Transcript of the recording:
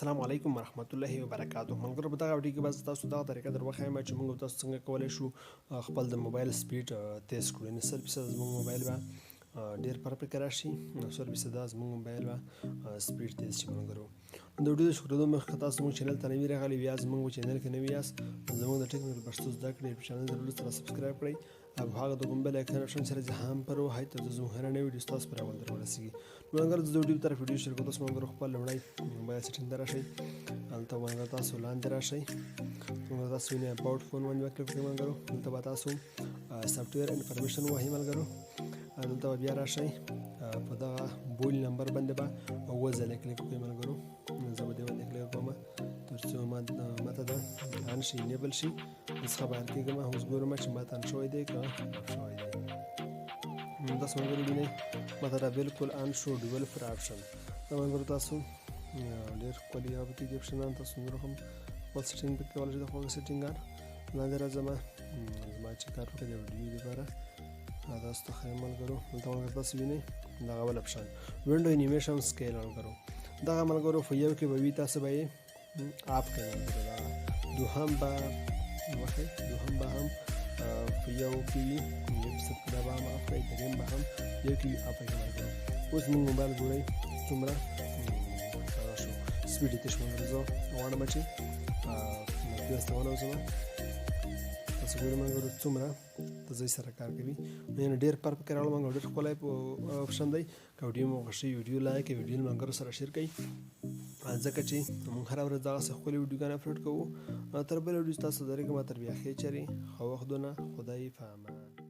السلام علیکم ورحمت الله وبرکاته. ملګرو په دغه ویډیو کې به تاسو دغه طریقه در وښیم چې موږ تاسو څنګه کولی شو خپل د موبایل سپیډ تیز کړو. یعنې 100% زموږ موبایل به ډېر پرفیکټ راشي، 100% زموږ موبایل به سپیډ تیز شي. ملګرو د ویډیو د شروع کېدو مخکې تاسو زموږ چینل ته نوي راغلي یا زموږ چینل کې نوي یاست، زموږ د ټیکنیکل پښتو زده کړې چینل ضرور سره سبسکرایب کړئ او هغه د بیل آیکن آپشن سره چې هم پر وهئ تر څو زموږ هر نوې ویډیو ستاسو پر اول در ورسیږي. نو ملګرو د ویډیو طرف ویډیو شروع کېدو څخه ملګرو خپل لومړی موبایل سیټینګ ته راشئ. هلته ملګرو تاسو لاندې راشئ، ملګرو تاسو وینئ اباوټ فون باندې وکړئ ملګرو. دلته به تاسو سافټویر انفارمیشن ووهئ ملګرو. دلته به بیا راشئ، په دغه بول نمبر باندې به 7 ځلې کلیک وکړئ ملګرو. زه به دې باندې کلیک کوم تر څو ماته دا آن شي، انیبل شي. زه څخه بهر کېږم، اوس ګورم چې ماته آن شوی دی که آف شوی دی. داسې ملګرو وینئ ماته دا بالکل آن شو ډویل فر آپشن. دا ملګرو تاسو ډېر ښکلي هغه پکې دي اپشنان، تاسو نور هم خپل سیټینګ پکې کولی شئ د خپل سیټینګان. لاندې راځم، زما چې کار وکړی د ویډیو لپاره تاسو ته ښیم ملګرو. دلته ملګرو تاسو وینئ دغه بل اپشن وینډو انیمیشن سکیل ملګرو. دغه ملګرو په یو کې به وي، تاسو به یې آپ کړئ ملګرو. دوهم به وښئ، دوهم به هم په یو کې وي، دا به هم آپ کړئ، درېیم به هم یو کې وي آپ کړئ ملګرو. اوس موږ موبایل ګورئ څومره سپیډ یې تېز شو ملګرو. زه غواړم چې تېز ته ونوځم. تاسو ګورئ ملګرو څومره تیزۍ سره کار کوي. یعنې ډېر پرفیکټ راوړل ملګرو، ډېر ښکلی اپشن دی. که ویډیو مو خوښوي ویډیو لایک کړئ، ویډیو ملګرو سره شیر کړئ، ځکه چې موږ هره ورځ دغسې ښکلې ویډیوګانې اپلوډ کوو. تر بلې ویډیو ستاسو درېږم، تر بیا ښې چارې، ښه وختونه، خدای په امان.